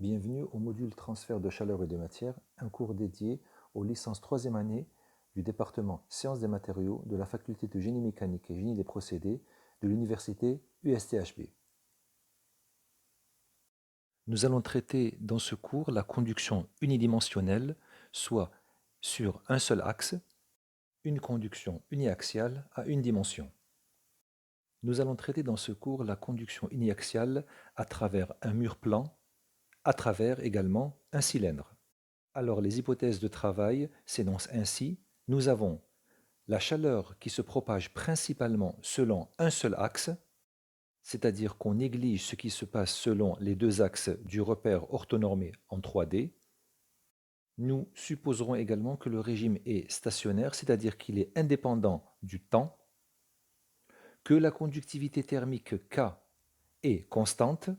Bienvenue au module Transfert de chaleur et de matière, un cours dédié aux licences 3e année du département Sciences des matériaux de la faculté de Génie mécanique et Génie des procédés de l'université USTHB. Nous allons traiter dans ce cours la conduction unidimensionnelle, soit sur un seul axe, une conduction uniaxiale à une dimension. Nous allons traiter dans ce cours la conduction uniaxiale à travers un mur plan, à travers également un cylindre. Alors les hypothèses de travail s'énoncent ainsi. Nous avons la chaleur qui se propage principalement selon un seul axe, c'est-à-dire qu'on néglige ce qui se passe selon les deux axes du repère orthonormé en 3D. Nous supposerons également que le régime est stationnaire, c'est-à-dire qu'il est indépendant du temps, que la conductivité thermique K est constante,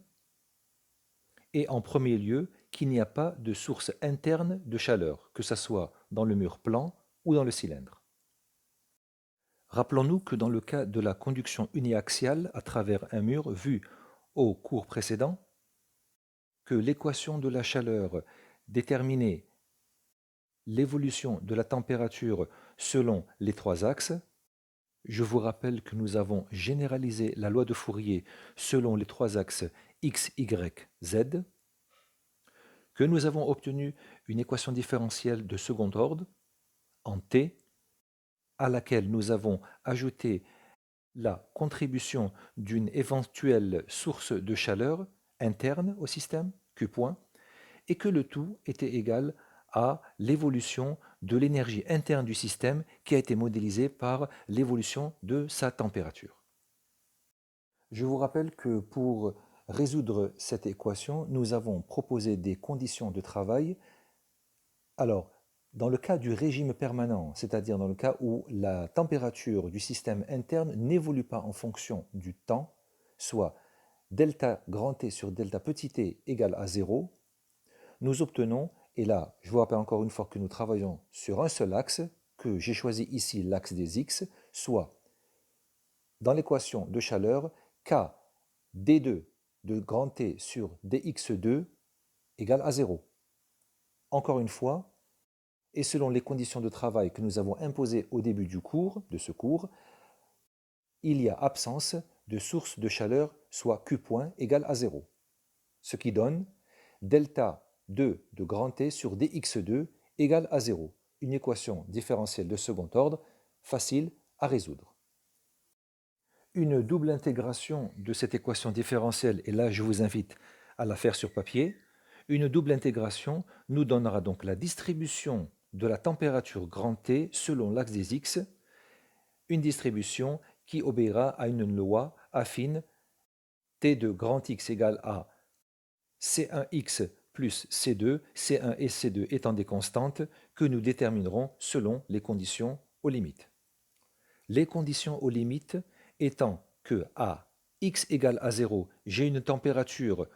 et en premier lieu, qu'il n'y a pas de source interne de chaleur, que ce soit dans le mur plan ou dans le cylindre. Rappelons-nous que dans le cas de la conduction uniaxiale à travers un mur vu au cours précédent, que l'équation de la chaleur déterminait l'évolution de la température selon les trois axes. Je vous rappelle que nous avons généralisé la loi de Fourier selon les trois axes x, y, z, que nous avons obtenu une équation différentielle de second ordre en t, à laquelle nous avons ajouté la contribution d'une éventuelle source de chaleur interne au système, Q point, et que le tout était égal à l'évolution de l'énergie interne du système qui a été modélisée par l'évolution de sa température. Je vous rappelle que pour résoudre cette équation, nous avons proposé des conditions de travail. Alors, dans le cas du régime permanent, c'est-à-dire dans le cas où la température du système interne n'évolue pas en fonction du temps, soit delta grand T sur delta petit t égale à 0, nous obtenons, et là je vous rappelle encore une fois que nous travaillons sur un seul axe, que j'ai choisi ici l'axe des x, soit dans l'équation de chaleur, K d2 de grand T sur dx2 égale à 0. Encore une fois, et selon les conditions de travail que nous avons imposées au début de ce cours, il y a absence de source de chaleur, soit Q point égale à 0. Ce qui donne delta 2 de grand T sur dx2 égale à 0. Une équation différentielle de second ordre, facile à résoudre. Une double intégration de cette équation différentielle, et là je vous invite à la faire sur papier, une double intégration nous donnera donc la distribution de la température grand T selon l'axe des x, une distribution qui obéira à une loi affine T de grand X égale à C1x plus C2, C1 et C2 étant des constantes que nous déterminerons selon les conditions aux limites. Les conditions aux limites étant que à x égale à 0, j'ai une température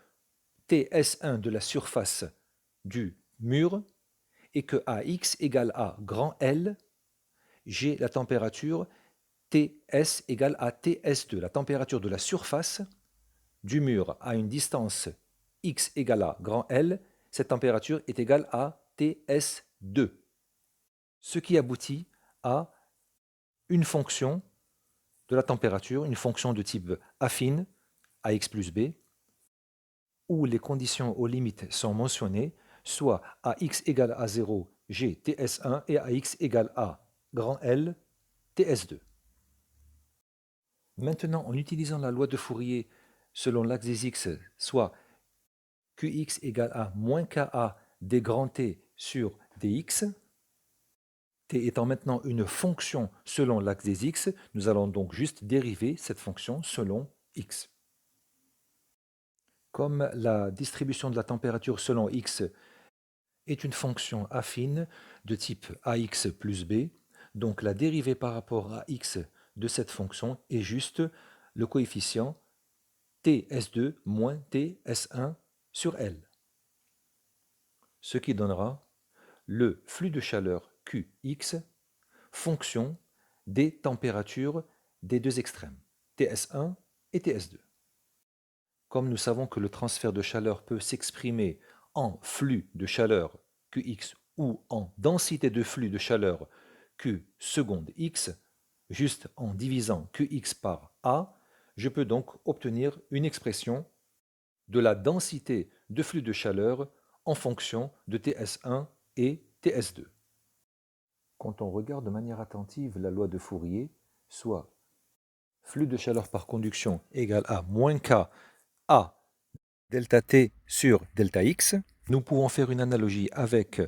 Ts1 de la surface du mur, et que à x égale à grand L, j'ai la température Ts égale à Ts2, la température de la surface du mur à une distance x égale à grand L, cette température est égale à Ts2, ce qui aboutit à une fonction de la température, une fonction de type affine, ax plus b, où les conditions aux limites sont mentionnées, soit à x égale à 0, j'ai Ts1 et à x égale à grand L, Ts2. Maintenant, en utilisant la loi de Fourier selon l'axe des x, soit Qx égale à moins Ka d grand T sur dx, T étant maintenant une fonction selon l'axe des x, nous allons donc juste dériver cette fonction selon x. Comme la distribution de la température selon x est une fonction affine de type ax plus b, donc la dérivée par rapport à x de cette fonction est juste le coefficient ts2 moins ts1 sur L, ce qui donnera le flux de chaleur Qx, fonction des températures des deux extrêmes, Ts1 et Ts2. Comme nous savons que le transfert de chaleur peut s'exprimer en flux de chaleur Qx ou en densité de flux de chaleur Q seconde x, juste en divisant Qx par A, je peux donc obtenir une expression de la densité de flux de chaleur en fonction de Ts1 et Ts2. Quand on regarde de manière attentive la loi de Fourier, soit flux de chaleur par conduction égale à moins K A delta T sur delta X, nous pouvons faire une analogie avec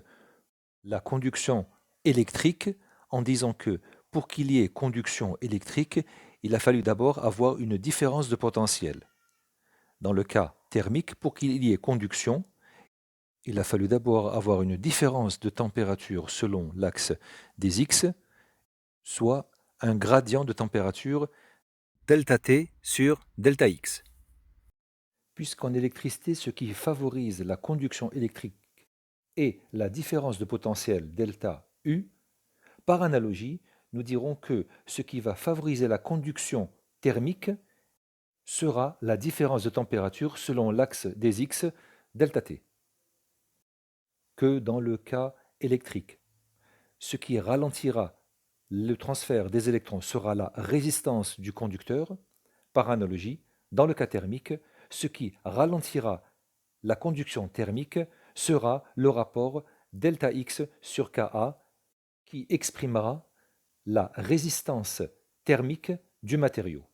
la conduction électrique en disant que pour qu'il y ait conduction électrique, il a fallu d'abord avoir une différence de potentiel. Dans le cas thermique, pour qu'il y ait conduction, il a fallu d'abord avoir une différence de température selon l'axe des X, soit un gradient de température delta T sur delta X. Puisqu'en électricité, ce qui favorise la conduction électrique est la différence de potentiel delta U, par analogie, nous dirons que ce qui va favoriser la conduction thermique sera la différence de température selon l'axe des X delta T, que dans le cas électrique. Ce qui ralentira le transfert des électrons sera la résistance du conducteur. Par analogie, dans le cas thermique, ce qui ralentira la conduction thermique sera le rapport delta X sur Ka qui exprimera la résistance thermique du matériau,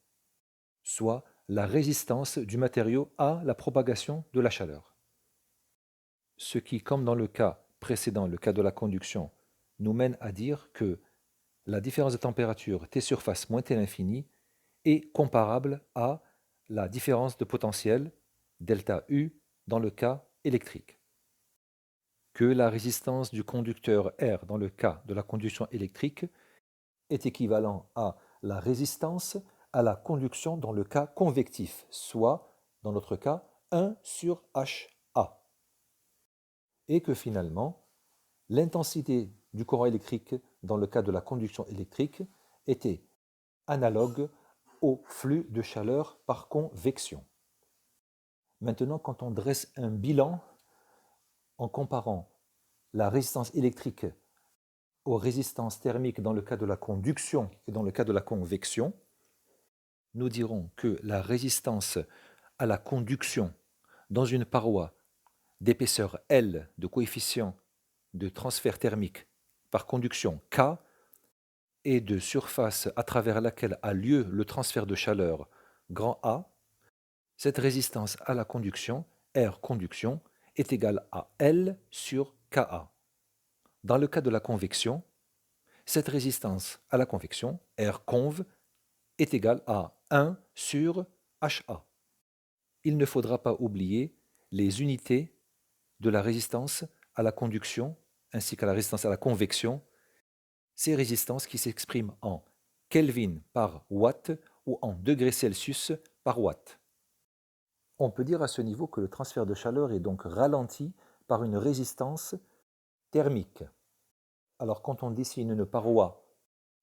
soit la résistance du matériau à la propagation de la chaleur. Ce qui, comme dans le cas précédent, le cas de la conduction, nous mène à dire que la différence de température T surface moins T à l'infini est comparable à la différence de potentiel delta U dans le cas électrique. Que la résistance du conducteur R dans le cas de la conduction électrique est équivalent à la résistance à la conduction dans le cas convectif, soit, dans notre cas, 1 sur HA. Et que finalement, l'intensité du courant électrique dans le cas de la conduction électrique était analogue au flux de chaleur par convection. Maintenant, quand on dresse un bilan en comparant la résistance électrique aux résistances thermiques dans le cas de la conduction et dans le cas de la convection, nous dirons que la résistance à la conduction dans une paroi d'épaisseur L de coefficient de transfert thermique par conduction K et de surface à travers laquelle a lieu le transfert de chaleur grand A, cette résistance à la conduction, R conduction, est égale à L sur Ka. Dans le cas de la convection, cette résistance à la convection, R conv, est égale à 1 sur HA. Il ne faudra pas oublier les unités de la résistance à la conduction ainsi qu'à la résistance à la convection, ces résistances qui s'expriment en Kelvin par watt ou en degrés Celsius par watt. On peut dire à ce niveau que le transfert de chaleur est donc ralenti par une résistance thermique. Alors quand on dessine une paroi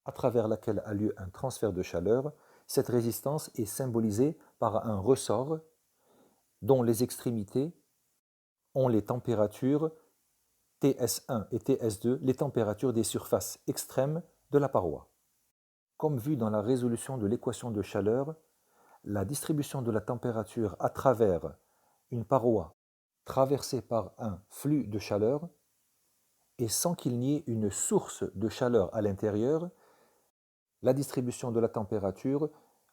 à travers laquelle a lieu un transfert de chaleur, cette résistance est symbolisée par un ressort dont les extrémités ont les températures Ts1 et Ts2, les températures des surfaces extrêmes de la paroi. Comme vu dans la résolution de l'équation de chaleur, la distribution de la température à travers une paroi traversée par un flux de chaleur et sans qu'il n'y ait une source de chaleur à l'intérieur, la distribution de la température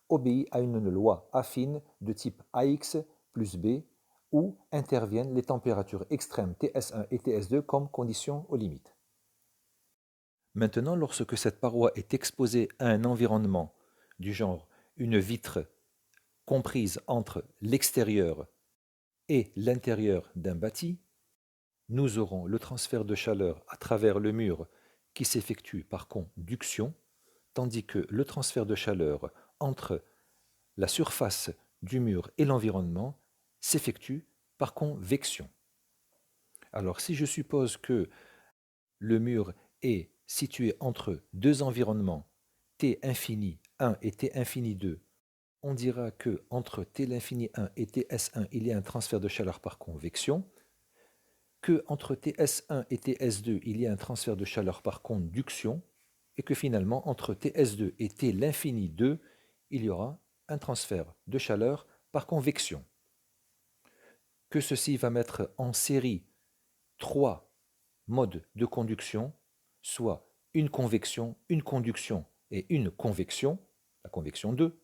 obéit à une loi affine de type AX plus B où interviennent les températures extrêmes Ts1 et Ts2 comme conditions aux limites. Maintenant, lorsque cette paroi est exposée à un environnement du genre une vitre comprise entre l'extérieur et l'intérieur d'un bâti, nous aurons le transfert de chaleur à travers le mur qui s'effectue par conduction, tandis que le transfert de chaleur entre la surface du mur et l'environnement s'effectue par convection. Alors si je suppose que le mur est situé entre deux environnements, T infini 1 et T infini 2, on dira que entre T l'infini 1 et Ts1, il y a un transfert de chaleur par convection. que entre Ts1 et Ts2, il y a un transfert de chaleur par conduction, et que finalement, entre Ts2 et T l'infini 2, il y aura un transfert de chaleur par convection. Que ceci va mettre en série trois modes de conduction, soit une convection, une conduction et une convection, la convection 2,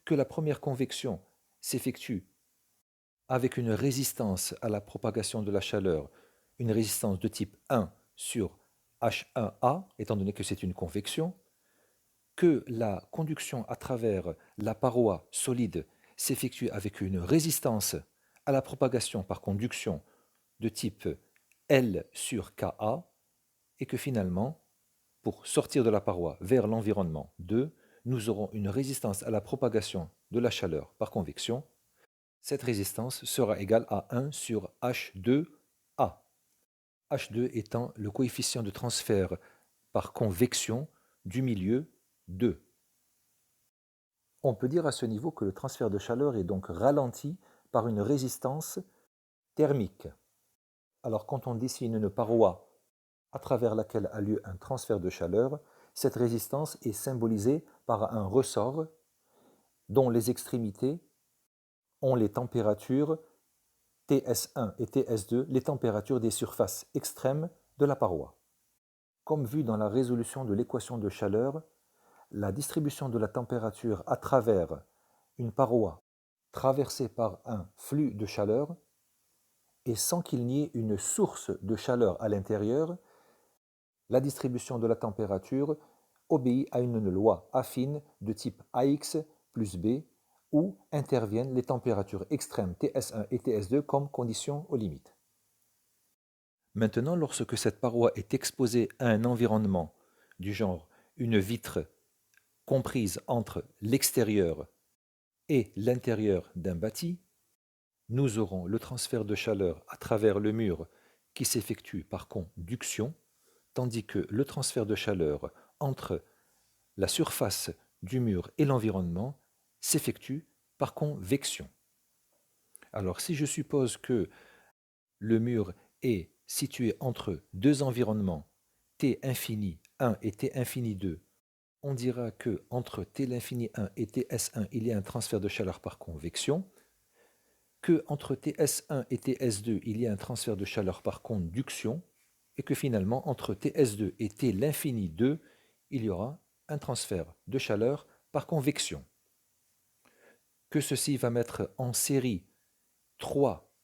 que la première convection s'effectue avec une résistance à la propagation de la chaleur, une résistance de type 1 sur H1A, étant donné que c'est une convection, que la conduction à travers la paroi solide s'effectue avec une résistance à la propagation par conduction de type L sur Ka, et que finalement, pour sortir de la paroi vers l'environnement 2, nous aurons une résistance à la propagation de la chaleur par convection. Cette résistance sera égale à 1 sur H2A. H2 étant le coefficient de transfert par convection du milieu 2. On peut dire à ce niveau que le transfert de chaleur est donc ralenti par une résistance thermique. Alors quand on dessine une paroi à travers laquelle a lieu un transfert de chaleur, cette résistance est symbolisée par un ressort dont les extrémités ont les températures Ts1 et Ts2, les températures des surfaces extrêmes de la paroi. Comme vu dans la résolution de l'équation de chaleur, la distribution de la température à travers une paroi traversée par un flux de chaleur et sans qu'il n'y ait une source de chaleur à l'intérieur, la distribution de la température obéit à une loi affine de type AX plus B où interviennent les températures extrêmes Ts1 et Ts2 comme conditions aux limites. Maintenant, lorsque cette paroi est exposée à un environnement du genre une vitre comprise entre l'extérieur et l'intérieur d'un bâti, nous aurons le transfert de chaleur à travers le mur qui s'effectue par conduction, tandis que le transfert de chaleur entre la surface du mur et l'environnement s'effectue par convection. Alors si je suppose que le mur est situé entre deux environnements, T infini 1 et T infini 2, on dira que entre T l'infini 1 et Ts1, il y a un transfert de chaleur par convection, que entre Ts1 et Ts2, il y a un transfert de chaleur par conduction, et que finalement, entre Ts2 et T l'infini 2, il y aura un transfert de chaleur par convection. Que ceci va mettre en série trois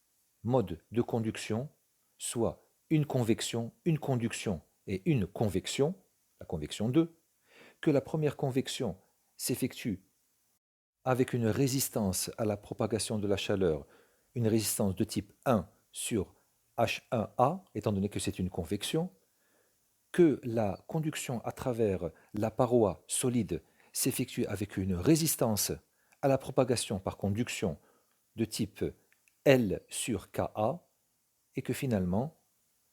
modes de conduction, soit une convection, une conduction et une convection, la convection 2, que la première convection s'effectue avec une résistance à la propagation de la chaleur, une résistance de type 1 sur H1A, étant donné que c'est une convection, que la conduction à travers la paroi solide s'effectue avec une résistance à la propagation par conduction de type L sur Ka, et que finalement,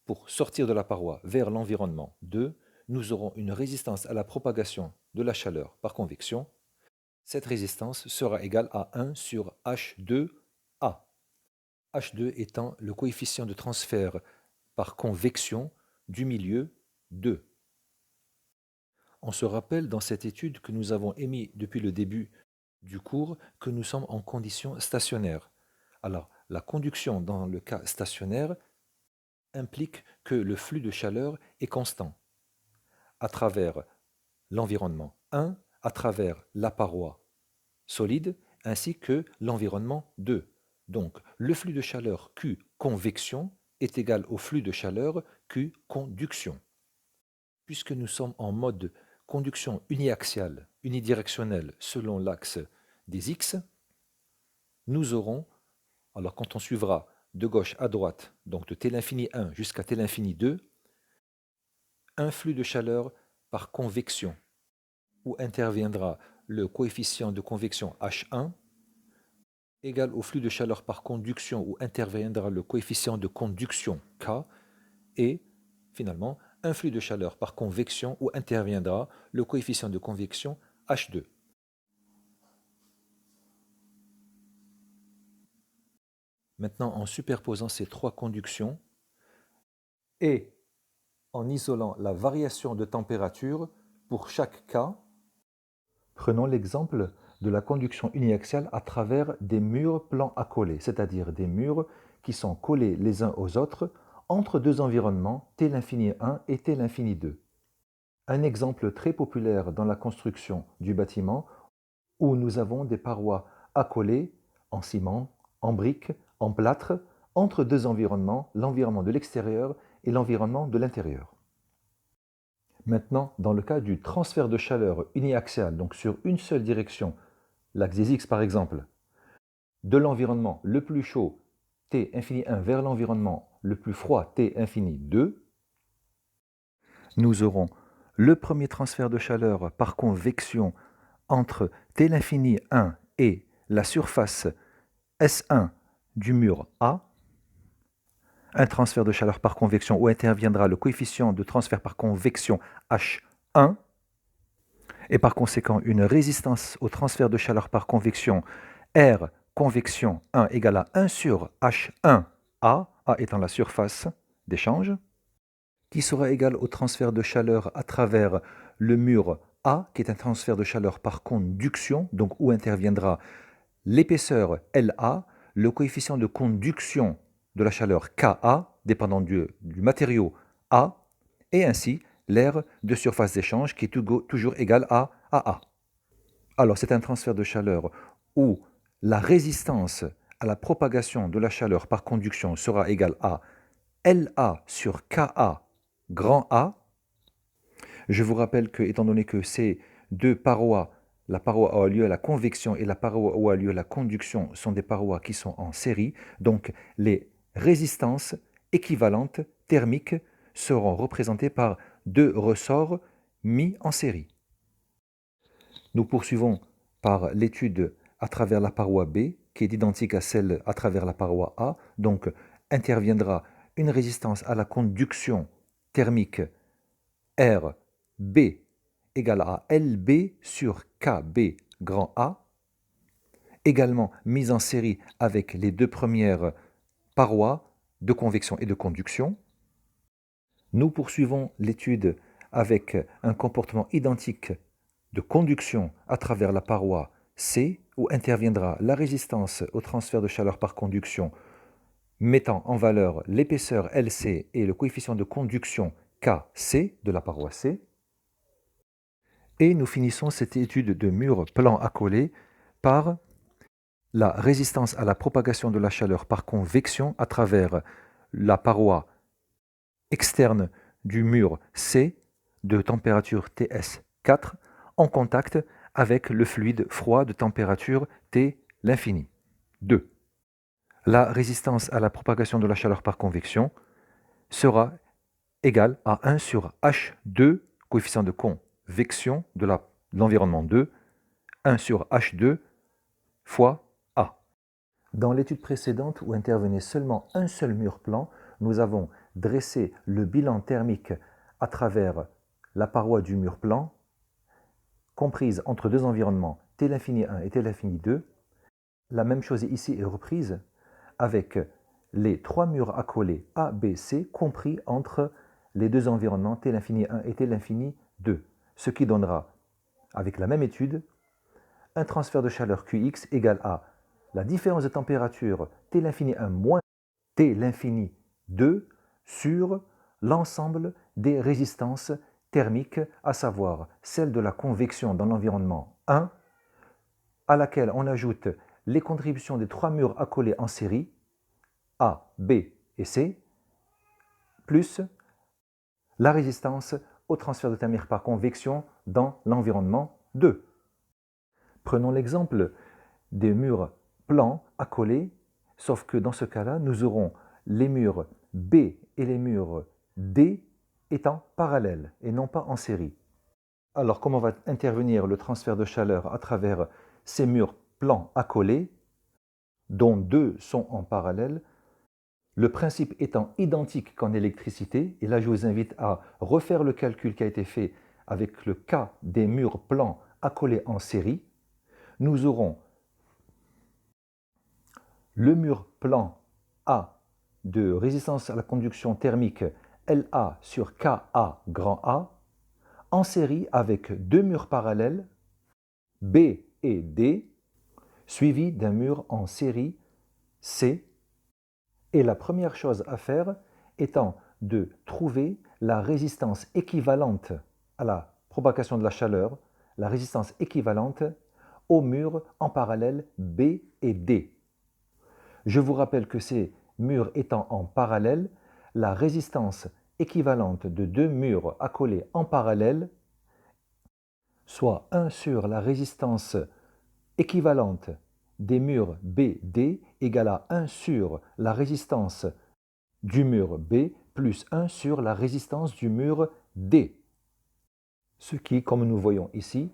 pour sortir de la paroi vers l'environnement 2, nous aurons une résistance à la propagation de la chaleur par convection. Cette résistance sera égale à 1 sur H2A. H2 étant le coefficient de transfert par convection du milieu 2. On se rappelle dans cette étude que nous avons émis depuis le début du cours que nous sommes en condition stationnaire. Alors, la conduction dans le cas stationnaire implique que le flux de chaleur est constant à travers l'environnement 1, à travers la paroi solide, ainsi que l'environnement 2. Donc, le flux de chaleur Q convection est égal au flux de chaleur Q conduction. Puisque nous sommes en mode conduction uniaxiale, unidirectionnelle selon l'axe des X, nous aurons, alors quand on suivra de gauche à droite, donc de T l'infini 1 jusqu'à T l'infini 2, un flux de chaleur par convection, où interviendra le coefficient de convection H1 égal au flux de chaleur par conduction, où interviendra le coefficient de conduction K, et finalement un flux de chaleur par convection, où interviendra le coefficient de convection H2. Maintenant, en superposant ces trois conductions, et en isolant la variation de température pour chaque cas. Prenons l'exemple de la conduction uniaxiale à travers des murs plans accolés, c'est-à-dire des murs qui sont collés les uns aux autres entre deux environnements, T l'infini 1 et T l'infini 2. Un exemple très populaire dans la construction du bâtiment où nous avons des parois accolées en ciment, en briques, en plâtre, entre deux environnements, l'environnement de l'extérieur et l'environnement de l'intérieur. Maintenant, dans le cas du transfert de chaleur uniaxial, donc sur une seule direction, l'axe des X par exemple, de l'environnement le plus chaud T infini 1 vers l'environnement le plus froid T infini 2, nous aurons le premier transfert de chaleur par convection entre T l'infini 1 et la surface S1 du mur A, un transfert de chaleur par convection où interviendra le coefficient de transfert par convection H1, et par conséquent une résistance au transfert de chaleur par convection R convection 1 égale à 1 sur H1A, A étant la surface d'échange, qui sera égal au transfert de chaleur à travers le mur A, qui est un transfert de chaleur par conduction, donc où interviendra l'épaisseur LA, le coefficient de conduction de la chaleur Ka, dépendant du matériau A, et ainsi l'aire de surface d'échange qui est toujours égal à AA. Alors c'est un transfert de chaleur où la résistance à la propagation de la chaleur par conduction sera égale à LA sur Ka grand A. Je vous rappelle que, étant donné que ces deux parois, la paroi où a lieu la convection et la paroi où a lieu la conduction, sont des parois qui sont en série, donc les résistances équivalentes thermiques seront représentées par deux ressorts mis en série. Nous poursuivons par l'étude à travers la paroi B, qui est identique à celle à travers la paroi A. Donc interviendra une résistance à la conduction thermique RB égale à LB sur KB grand A, également mise en série avec les deux premières parois de convection et de conduction. Nous poursuivons l'étude avec un comportement identique de conduction à travers la paroi C, où interviendra la résistance au transfert de chaleur par conduction, mettant en valeur l'épaisseur LC et le coefficient de conduction KC de la paroi C. Et nous finissons cette étude de mur plan accolé par la résistance à la propagation de la chaleur par convection à travers la paroi externe du mur C de température TS4 en contact avec le fluide froid de température T l'infini. 2. La résistance à la propagation de la chaleur par convection sera égale à 1 sur H2, coefficient de convection de l'environnement 2, 1 sur H2 fois A. Dans l'étude précédente, où intervenait seulement un seul mur plan, nous avons dressé le bilan thermique à travers la paroi du mur plan, comprise entre deux environnements, T l'infini 1 et T l'infini 2. La même chose ici est reprise avec les trois murs accolés A, B, C, compris entre les deux environnements T l'infini 1 et T l'infini 2, ce qui donnera, avec la même étude, un transfert de chaleur Qx égale à la différence de température T l'infini 1 moins T l'infini 2 sur l'ensemble des résistances thermiques, à savoir celle de la convection dans l'environnement 1, à laquelle on ajoute les contributions des trois murs accolés en série, A, B et C, plus la résistance au transfert de thermique par convection dans l'environnement 2. Prenons l'exemple des murs plans accolés, sauf que dans ce cas-là, nous aurons les murs B et les murs D étant parallèles et non pas en série. Alors, comment va intervenir le transfert de chaleur à travers ces murs plans accolés, dont deux sont en parallèle, le principe étant identique qu'en électricité, et là je vous invite à refaire le calcul qui a été fait avec le cas des murs plans accolés en série, nous aurons le mur plan A de résistance à la conduction thermique LA sur KA grand A en série avec deux murs parallèles B et D suivis d'un mur en série C. Et la première chose à faire étant de trouver la résistance équivalente à la propagation de la chaleur, la résistance équivalente aux murs en parallèle B et D. Je vous rappelle que ces murs étant en parallèle, la résistance équivalente de deux murs accolés en parallèle, soit 1 sur la résistance équivalente des murs BD égale à 1 sur la résistance du mur B plus 1 sur la résistance du mur D. Ce qui, comme nous voyons ici,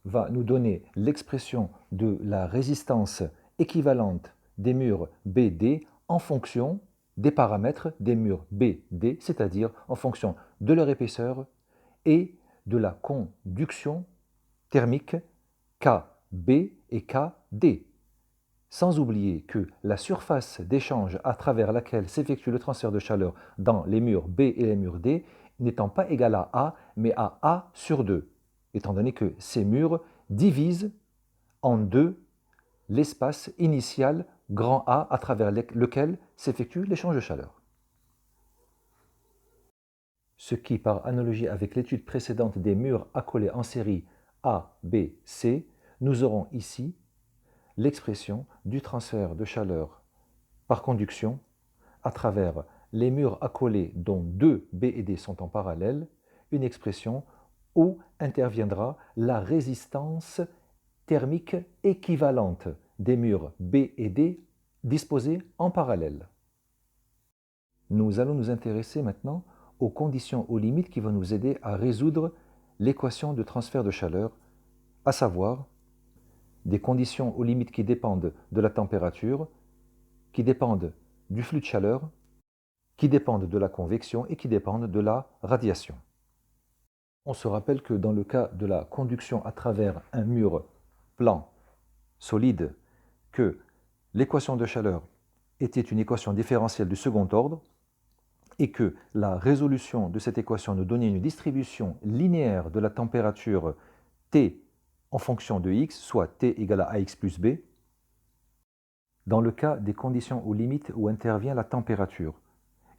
va nous donner l'expression de la résistance équivalente des murs BD en fonction des paramètres des murs BD, c'est-à-dire en fonction de leur épaisseur et de la conduction thermique KB et KD. Sans oublier que la surface d'échange à travers laquelle s'effectue le transfert de chaleur dans les murs B et les murs D n'étant pas égale à A, mais à A sur 2, étant donné que ces murs divisent en deux l'espace initial grand A à travers lequel s'effectue l'échange de chaleur. Ce qui, par analogie avec l'étude précédente des murs accolés en série A, B, C, nous aurons ici l'expression du transfert de chaleur par conduction à travers les murs accolés dont deux B et D sont en parallèle, une expression où interviendra la résistance thermique équivalente des murs B et D disposés en parallèle. Nous allons nous intéresser maintenant aux conditions aux limites qui vont nous aider à résoudre l'équation de transfert de chaleur, à savoir des conditions aux limites qui dépendent de la température, qui dépendent du flux de chaleur, qui dépendent de la convection et qui dépendent de la radiation. On se rappelle que dans le cas de la conduction à travers un mur plan, solide, que l'équation de chaleur était une équation différentielle du second ordre et que la résolution de cette équation nous donnait une distribution linéaire de la température T en fonction de x, soit T égale à ax plus b, dans le cas des conditions aux limites où intervient la température.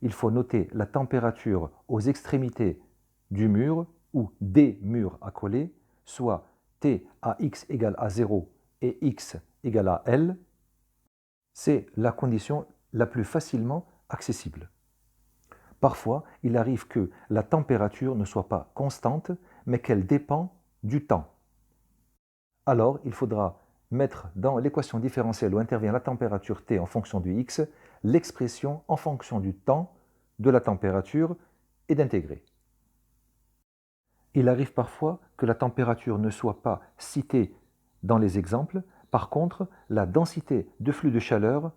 Il faut noter la température aux extrémités du mur ou des murs accolés, soit T à x égale à 0 et x égale à L. C'est la condition la plus facilement accessible. Parfois, il arrive que la température ne soit pas constante, mais qu'elle dépend du temps. Alors, il faudra mettre dans l'équation différentielle où intervient la température T en fonction du x, l'expression en fonction du temps de la température et d'intégrer. Il arrive parfois que la température ne soit pas citée dans les exemples. Par contre, la densité de flux de chaleur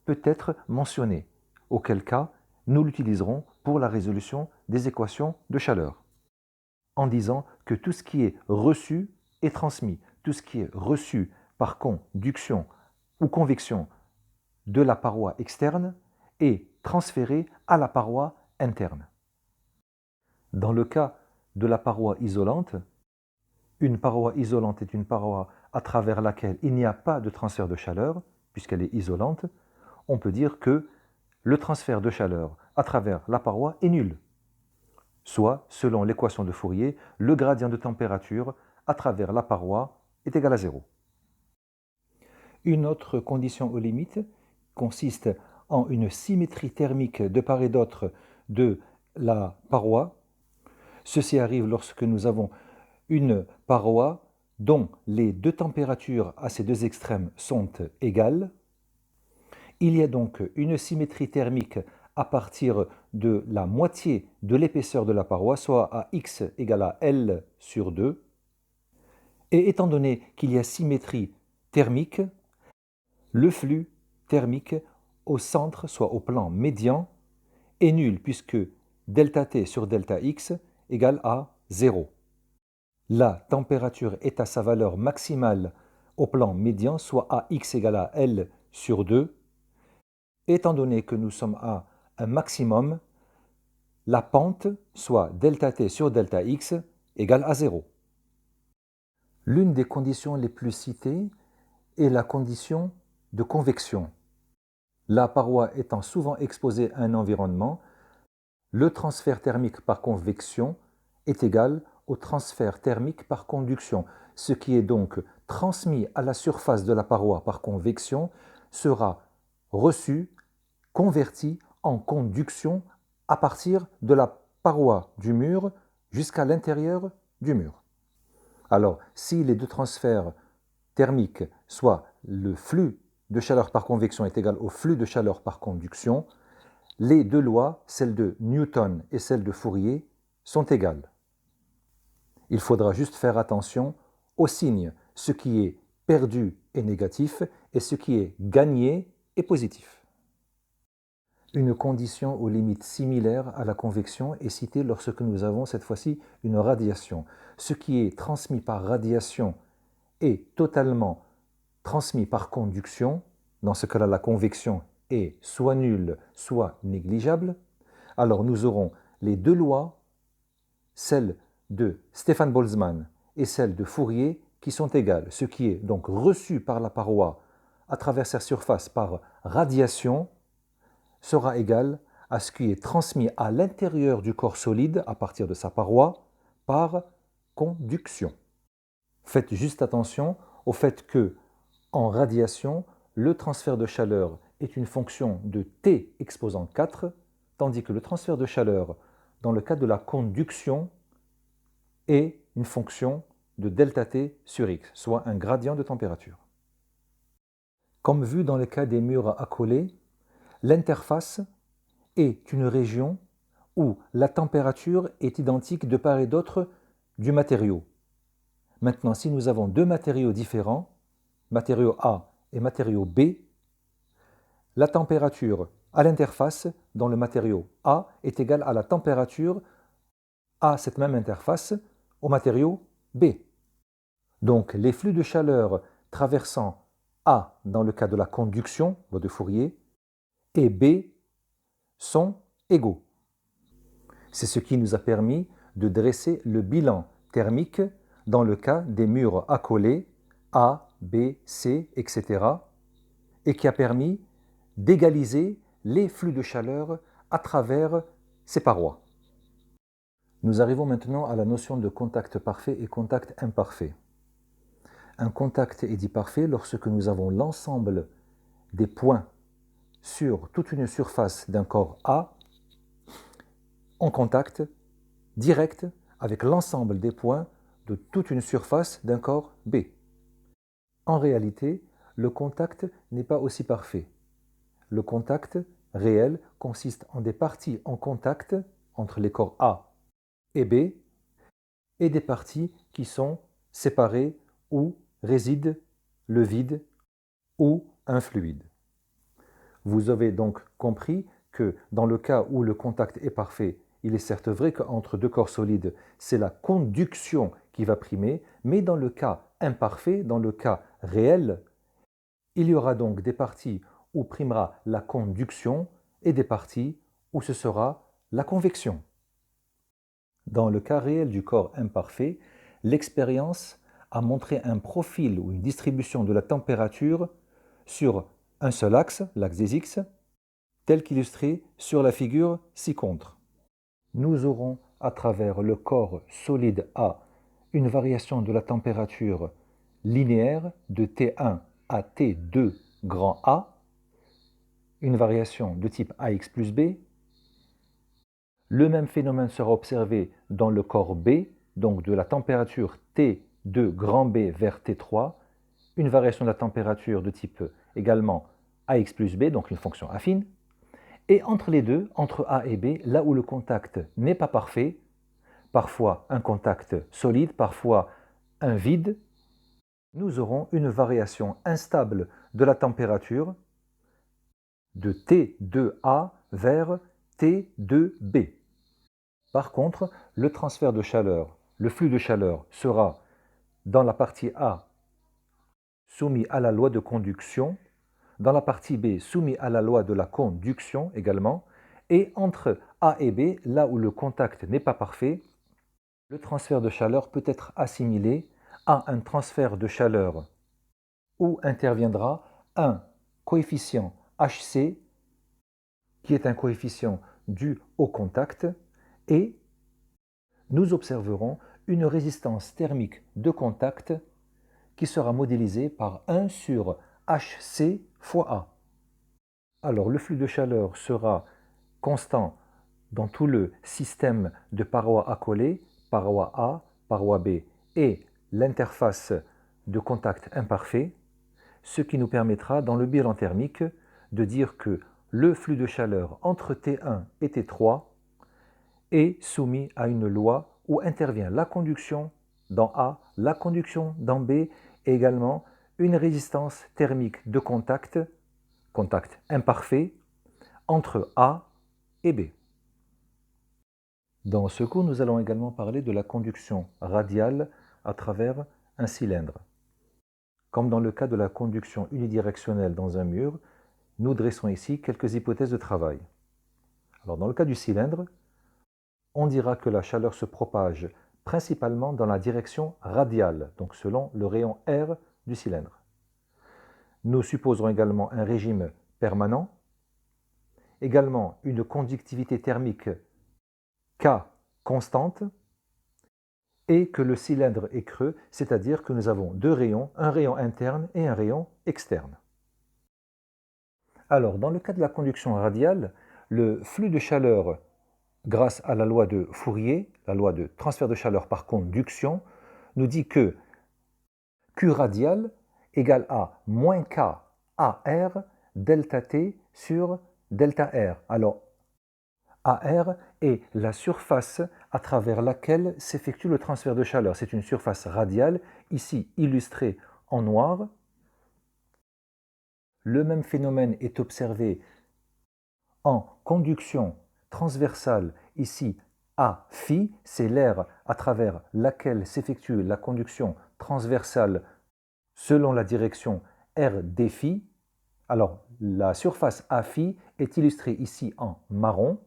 peut être mentionnée, auquel cas nous l'utiliserons pour la résolution des équations de chaleur, en disant que tout ce qui est reçu est transmis. Tout ce qui est reçu par conduction ou convection de la paroi externe est transféré à la paroi interne. Dans le cas de la paroi isolante, une paroi isolante est une paroi à travers laquelle il n'y a pas de transfert de chaleur, puisqu'elle est isolante. On peut dire que le transfert de chaleur à travers la paroi est nul. Soit, selon l'équation de Fourier, le gradient de température à travers la paroi est égal à 0. Une autre condition aux limites consiste en une symétrie thermique de part et d'autre de la paroi. Ceci arrive lorsque nous avons une paroi dont les deux températures à ces deux extrêmes sont égales. Il y a donc une symétrie thermique à partir de la moitié de l'épaisseur de la paroi, soit à x égale à L sur 2. Et étant donné qu'il y a symétrie thermique, le flux thermique au centre, soit au plan médian, est nul puisque ΔT sur ΔX égale à 0. La température est à sa valeur maximale au plan médian, soit à x égale à L sur 2. Étant donné que nous sommes à un maximum, la pente, soit ΔT sur ΔX, égale à 0. L'une des conditions les plus citées est la condition de convection. La paroi étant souvent exposée à un environnement, le transfert thermique par convection est égal au transfert thermique par conduction. Ce qui est donc transmis à la surface de la paroi par convection sera reçu, converti en conduction à partir de la paroi du mur jusqu'à l'intérieur du mur. Alors, si les deux transferts thermiques, soit le flux de chaleur par convection est égal au flux de chaleur par conduction, les deux lois, celle de Newton et celle de Fourier, sont égales. Il faudra juste faire attention aux signes. Ce qui est perdu est négatif et ce qui est gagné est positif. Une condition aux limites similaires à la convection est citée lorsque nous avons cette fois-ci une radiation. Ce qui est transmis par radiation est totalement transmis par conduction. Dans ce cas-là, la convection est soit nulle, soit négligeable. Alors nous aurons les deux lois, celle de Stefan Boltzmann et celle de Fourier, qui sont égales. Ce qui est donc reçu par la paroi à travers sa surface par radiation sera égal à ce qui est transmis à l'intérieur du corps solide à partir de sa paroi par conduction. Faites juste attention au fait que, en radiation, le transfert de chaleur est une fonction de T exposant 4, tandis que le transfert de chaleur, dans le cas de la conduction, est une fonction de ΔT sur X, soit un gradient de température. Comme vu dans le cas des murs accolés, l'interface est une région où la température est identique de part et d'autre du matériau. Maintenant, si nous avons deux matériaux différents, matériau A et matériau B, la température à l'interface dans le matériau A est égale à la température à cette même interface au matériau B. Donc les flux de chaleur traversant A dans le cas de la conduction, loi de Fourier, et B sont égaux. C'est ce qui nous a permis de dresser le bilan thermique dans le cas des murs accolés A, B, C, etc. et qui a permis d'égaliser les flux de chaleur à travers ces parois. Nous arrivons maintenant à la notion de contact parfait et contact imparfait. Un contact est dit parfait lorsque nous avons l'ensemble des points sur toute une surface d'un corps A en contact direct avec l'ensemble des points de toute une surface d'un corps B. En réalité, le contact n'est pas aussi parfait. Le contact réel consiste en des parties en contact entre les corps A et B et des parties qui sont séparées où réside le vide ou un fluide. Vous avez donc compris que dans le cas où le contact est parfait, il est certes vrai qu'entre deux corps solides, c'est la conduction qui va primer, mais dans le cas imparfait, dans le cas réel, il y aura donc des parties où primera la conduction et des parties où ce sera la convection. Dans le cas réel du corps imparfait, l'expérience a montré un profil ou une distribution de la température sur un seul axe, l'axe des X, tel qu'illustré sur la figure ci-contre. Nous aurons à travers le corps solide A une variation de la température linéaire de T1 à T2 grand A, une variation de type AX plus B. Le même phénomène sera observé dans le corps B, donc de la température T2 grand B vers T3, une variation de la température de type également AX plus B, donc une fonction affine. Et entre les deux, entre A et B, là où le contact n'est pas parfait, parfois un contact solide, parfois un vide, nous aurons une variation instable de la température de T2A vers T2B. Par contre, le transfert de chaleur, le flux de chaleur sera dans la partie A soumis à la loi de conduction, dans la partie B soumis à la loi de la conduction également, Et entre A et B, là où le contact n'est pas parfait, le transfert de chaleur peut être assimilé à un transfert de chaleur où interviendra un coefficient Hc qui est un coefficient dû au contact et nous observerons une résistance thermique de contact qui sera modélisée par 1 sur Hc fois A. Alors le flux de chaleur sera constant dans tout le système de parois accolées, paroi A, paroi B et l'interface de contact imparfait, ce qui nous permettra dans le bilan thermique de dire que le flux de chaleur entre T1 et T3 est soumis à une loi où intervient la conduction dans A, la conduction dans B et également une résistance thermique de contact, contact imparfait, entre A et B. Dans ce cours, nous allons également parler de la conduction radiale à travers un cylindre. Comme dans le cas de la conduction unidirectionnelle dans un mur, nous dressons ici quelques hypothèses de travail. Alors, dans le cas du cylindre, on dira que la chaleur se propage principalement dans la direction radiale, donc selon le rayon R du cylindre. Nous supposerons également un régime permanent, également une conductivité thermique K constante, et que le cylindre est creux, c'est-à-dire que nous avons deux rayons, un rayon interne et un rayon externe. Alors, dans le cas de la conduction radiale, le flux de chaleur, grâce à la loi de Fourier, la loi de transfert de chaleur par conduction, nous dit que Q radial égale à moins K AR delta T sur delta R. Alors, AR est la surface à travers laquelle s'effectue le transfert de chaleur. C'est une surface radiale, ici illustrée en noir. Le même phénomène est observé en conduction transversale, ici A phi, c'est l'aire à travers laquelle s'effectue la conduction transversale selon la direction R d phi. Alors, la surface A phi est illustrée ici en marron.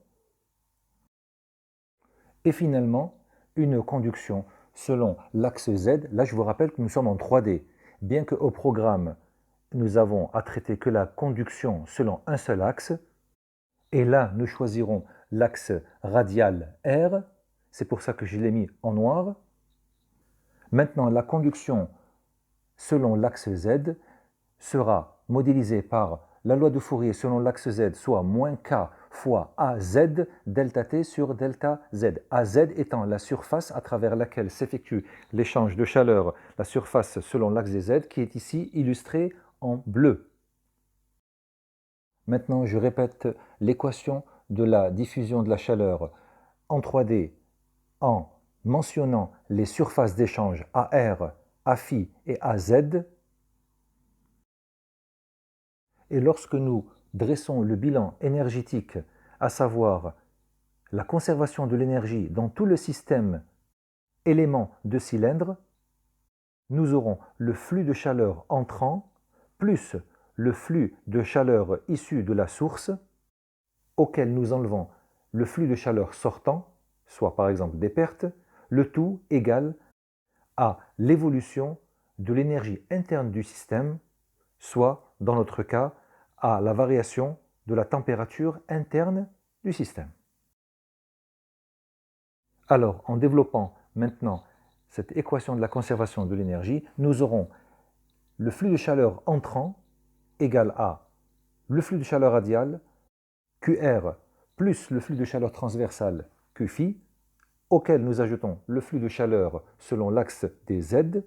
Et finalement, une conduction selon l'axe Z. Là, je vous rappelle que nous sommes en 3D. Bien qu'au programme, nous avons à traiter que la conduction selon un seul axe, et là, nous choisirons l'axe radial R. C'est pour ça que je l'ai mis en noir. Maintenant, la conduction selon l'axe Z sera modélisée par la loi de Fourier selon l'axe Z, soit moins K fois AZ delta T sur delta Z. AZ étant la surface à travers laquelle s'effectue l'échange de chaleur, la surface selon l'axe des Z, qui est ici illustrée en bleu. Maintenant, je répète l'équation de la diffusion de la chaleur en 3D en mentionnant les surfaces d'échange AR, AFI et AZ. Et lorsque nous dressons le bilan énergétique, à savoir la conservation de l'énergie dans tout le système éléments de cylindre, nous aurons le flux de chaleur entrant plus le flux de chaleur issu de la source, auquel nous enlevons le flux de chaleur sortant, soit par exemple des pertes, le tout égal à l'évolution de l'énergie interne du système, soit, dans notre cas, à la variation de la température interne du système. Alors, en développant maintenant cette équation de la conservation de l'énergie, nous aurons le flux de chaleur entrant égal à le flux de chaleur radial, QR, plus le flux de chaleur transversal, Qphi, auquel nous ajoutons le flux de chaleur selon l'axe des Z,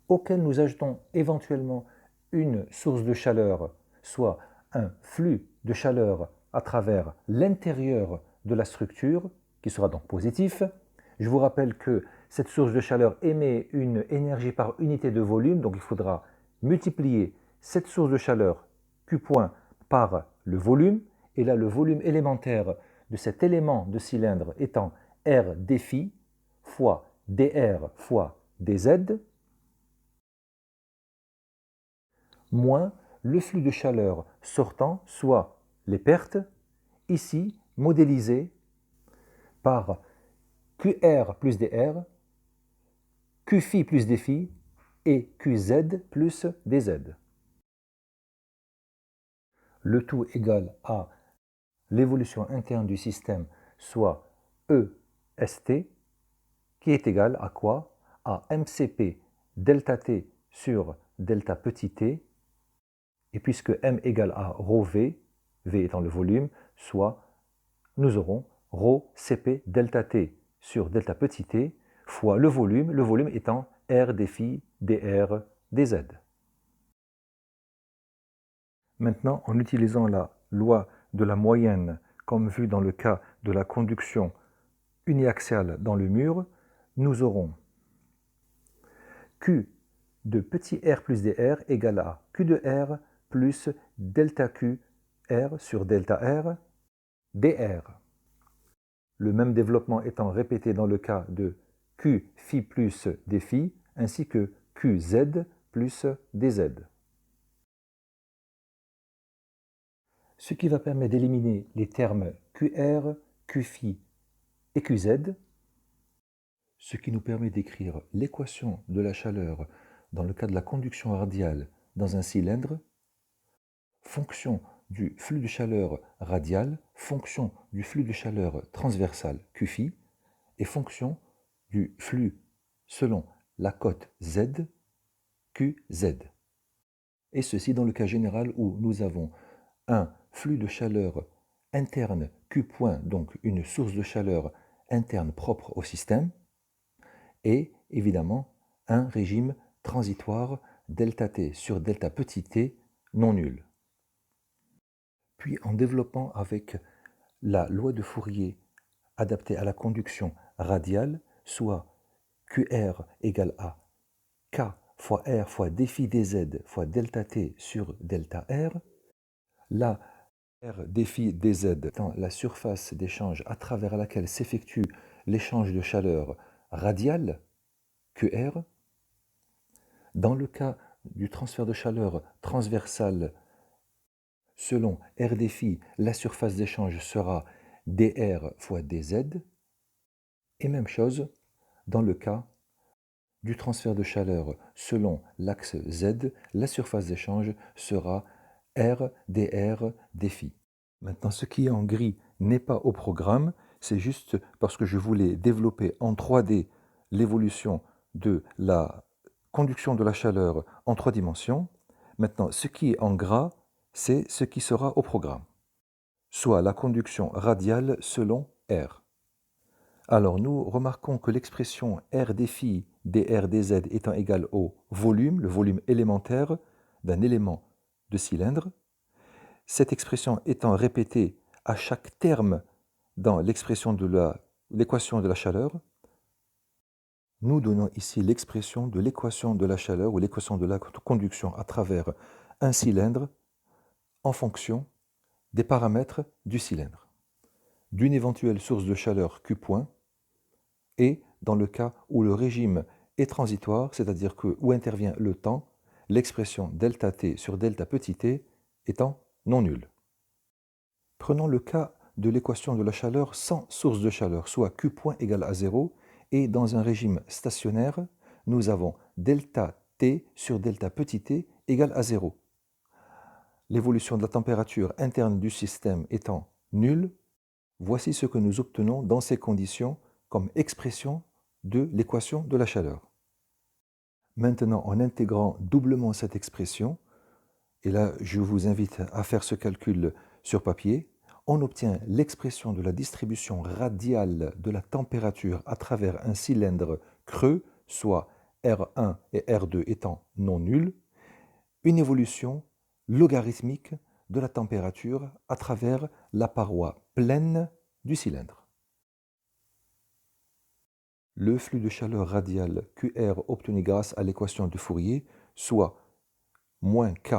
auquel nous ajoutons éventuellement une source de chaleur, soit un flux de chaleur à travers l'intérieur de la structure, qui sera donc positif. Je vous rappelle que cette source de chaleur émet une énergie par unité de volume, donc il faudra multiplier cette source de chaleur Q point par le volume, et là le volume élémentaire de cet élément de cylindre étant R dφ fois dr fois dz, moins le flux de chaleur sortant, soit les pertes, ici modélisées par QR plus DR, Qphi plus Dphi et Qz plus Dz. Le tout égal à l'évolution interne du système, soit EST, qui est égal à quoi? À MCP delta T sur delta petit t, et puisque M égale à ρV, V étant le volume, soit nous aurons ρ Cp delta T sur delta petit t fois le volume étant R dφ dr dz. Maintenant, en utilisant la loi de la moyenne, comme vu dans le cas de la conduction uniaxiale dans le mur, nous aurons Q de petit r plus dr égale à Q de r plus delta Q r sur delta r dr. Le même développement étant répété dans le cas de Q phi plus dphi ainsi que Qz plus dz. Ce qui va permettre d'éliminer les termes QR, Qphi et Qz, ce qui nous permet d'écrire l'équation de la chaleur dans le cas de la conduction radiale dans un cylindre, fonction du flux de chaleur radial, fonction du flux de chaleur transversal Qphi et fonction du flux selon la cote Z, Qz. Et ceci dans le cas général où nous avons un flux de chaleur interne Q point, donc une source de chaleur interne propre au système, et évidemment un régime transitoire delta T sur delta petit t non nul. Puis en développant avec la loi de Fourier adaptée à la conduction radiale, soit QR égale à K fois R fois dφ dz fois delta T sur delta R, là R dφ dz étant la surface d'échange à travers laquelle s'effectue l'échange de chaleur radiale, QR. Dans le cas du transfert de chaleur transversal, selon R dφ, la surface d'échange sera dr fois dz. Et même chose dans le cas du transfert de chaleur selon l'axe Z, la surface d'échange sera R dr dφ. Maintenant, ce qui est en gris n'est pas au programme, c'est juste parce que je voulais développer en 3D l'évolution de la conduction de la chaleur en 3 dimensions. Maintenant, ce qui est en gras, c'est ce qui sera au programme, soit la conduction radiale selon R. Alors nous remarquons que l'expression R dφ dr dz étant égale au volume, le volume élémentaire d'un élément de cylindre, cette expression étant répétée à chaque terme dans l'expression de l'équation de la chaleur, nous donnons ici l'expression de l'équation de la chaleur ou l'équation de la conduction à travers un cylindre en fonction des paramètres du cylindre, d'une éventuelle source de chaleur Q point, et dans le cas où le régime est transitoire, c'est-à-dire que où intervient le temps, l'expression delta t sur delta petit t étant non nulle. Prenons le cas de l'équation de la chaleur sans source de chaleur, soit Q point égale à 0, et dans un régime stationnaire, nous avons delta T sur delta petit t égale à 0. L'évolution de la température interne du système étant nulle, voici ce que nous obtenons dans ces conditions comme expression de l'équation de la chaleur. Maintenant, en intégrant doublement cette expression, et là je vous invite à faire ce calcul sur papier, on obtient l'expression de la distribution radiale de la température à travers un cylindre creux, soit R1 et R2 étant non nuls, une évolution logarithmique de la température à travers la paroi pleine du cylindre. Le flux de chaleur radial QR obtenu grâce à l'équation de Fourier, soit moins K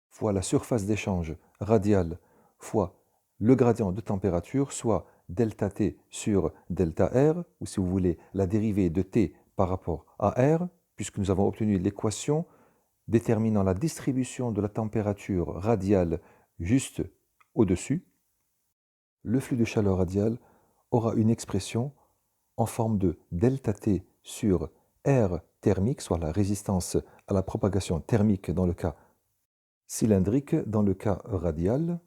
fois la surface d'échange radiale fois le gradient de température, soit delta T sur delta R, ou si vous voulez la dérivée de T par rapport à R, puisque nous avons obtenu l'équation déterminant la distribution de la température radiale juste au-dessus, le flux de chaleur radiale aura une expression en forme de delta T sur R thermique, soit la résistance à la propagation thermique dans le cas cylindrique, dans le cas radial.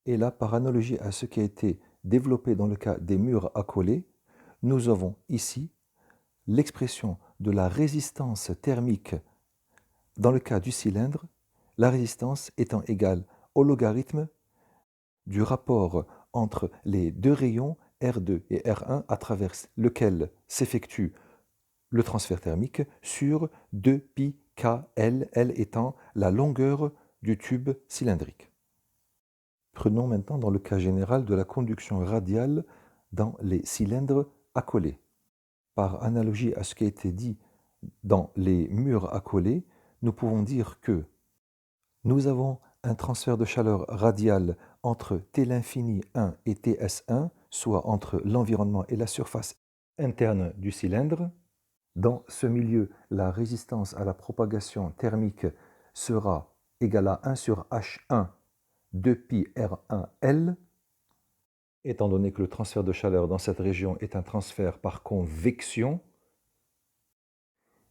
Et là, par analogie à ce qui a été développé dans le cas des murs accolés, nous avons ici l'expression de la résistance thermique dans le cas du cylindre, la résistance étant égale au logarithme du rapport entre les deux rayons R2 et R1 à travers lequel s'effectue le transfert thermique sur 2π L, L étant la longueur du tube cylindrique. Prenons maintenant dans le cas général de la conduction radiale dans les cylindres accolés. Par analogie à ce qui a été dit dans les murs accolés, nous pouvons dire que nous avons un transfert de chaleur radial entre T l'infini 1 et Ts1, soit entre l'environnement et la surface interne du cylindre. Dans ce milieu, la résistance à la propagation thermique sera égale à 1 sur H1 2π R1L, étant donné que le transfert de chaleur dans cette région est un transfert par convection,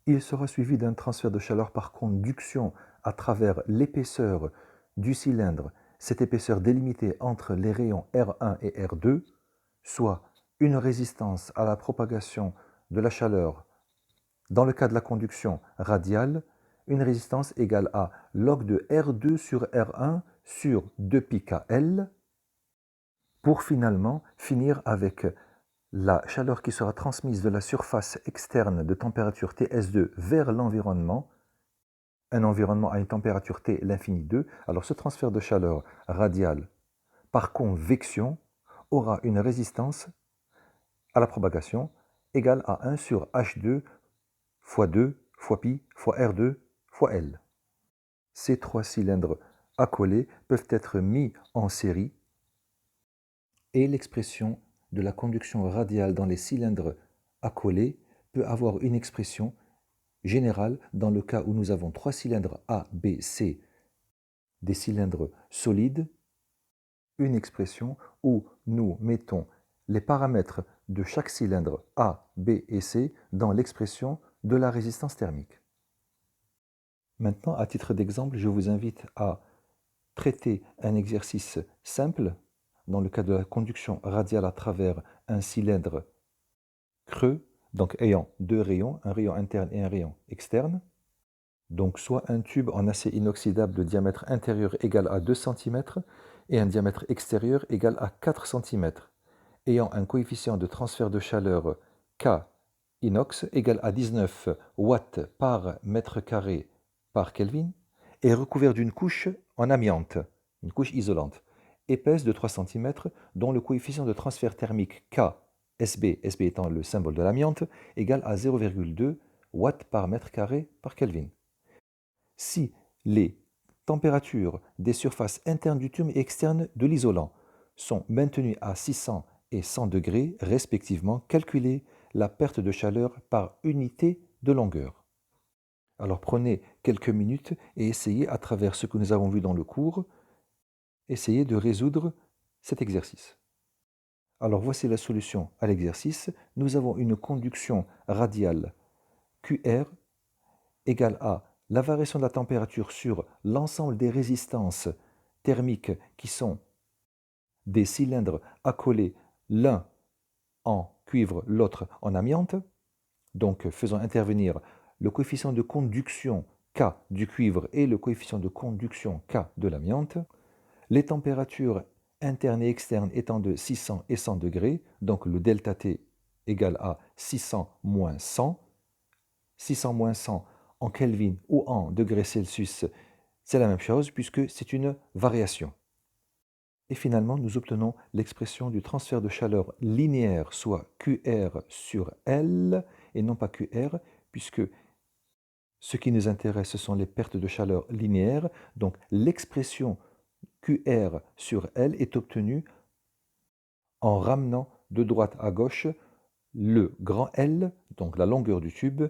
il sera suivi d'un transfert de chaleur par conduction à travers l'épaisseur du cylindre, cette épaisseur délimitée entre les rayons R1 et R2, soit une résistance à la propagation de la chaleur dans le cas de la conduction radiale, une résistance égale à log de R2 sur R1 sur 2πkL, pour finalement finir avec la chaleur qui sera transmise de la surface externe de température Ts2 vers l'environnement, un environnement à une température T l'infini 2. Alors ce transfert de chaleur radiale par convection aura une résistance à la propagation égale à 1 sur H2 fois 2 fois pi fois R2 fois L. Ces trois cylindres accolés peuvent être mis en série et l'expression de la conduction radiale dans les cylindres accolés peut avoir une expression générale dans le cas où nous avons trois cylindres A, B, C, des cylindres solides, une expression où nous mettons les paramètres de chaque cylindre A, B et C dans l'expression de la résistance thermique. Maintenant, à titre d'exemple, je vous invite à traiter un exercice simple dans le cas de la conduction radiale à travers un cylindre creux, donc ayant deux rayons, un rayon interne et un rayon externe. Donc soit un tube en acier inoxydable de diamètre intérieur égal à 2 cm et un diamètre extérieur égal à 4 cm, ayant un coefficient de transfert de chaleur K inox égal à 19 watts par mètre carré par Kelvin, et recouvert d'une couche en amiante, une couche isolante, épaisse de 3 cm, dont le coefficient de transfert thermique K, SB, SB étant le symbole de l'amiante, égal à 0,2 watts par mètre carré par Kelvin. Si les températures des surfaces internes du tube et externes de l'isolant sont maintenues à 600 et 100 degrés respectivement, calculez la perte de chaleur par unité de longueur. Alors prenez quelques minutes et essayez, à travers ce que nous avons vu dans le cours, essayez de résoudre cet exercice. Alors voici la solution à l'exercice. Nous avons une conduction radiale QR égale à la variation de la température sur l'ensemble des résistances thermiques qui sont des cylindres accolés l'un en cuivre, l'autre en amiante. Donc faisons intervenir le coefficient de conduction K du cuivre et le coefficient de conduction K de l'amiante. Les températures internes et externes étant de 600 et 100 degrés, donc le delta T égale à 600 moins 100. 600 moins 100 en Kelvin ou en degrés Celsius, c'est la même chose puisque c'est une variation. Et finalement, nous obtenons l'expression du transfert de chaleur linéaire, soit QR sur L, et non pas QR, puisque ce qui nous intéresse, ce sont les pertes de chaleur linéaires. Donc l'expression QR sur L est obtenue en ramenant de droite à gauche le grand L, donc la longueur du tube,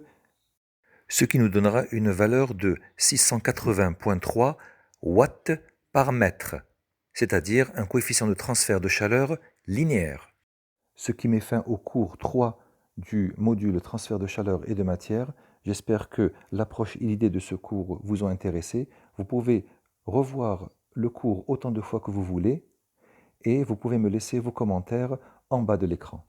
ce qui nous donnera une valeur de 680,3 watts par mètre, c'est-à-dire un coefficient de transfert de chaleur linéaire. Ce qui met fin au cours 3 du module transfert de chaleur et de matière. J'espère que l'approche et l'idée de ce cours vous ont intéressé. Vous pouvez revoir le cours autant de fois que vous voulez et vous pouvez me laisser vos commentaires en bas de l'écran.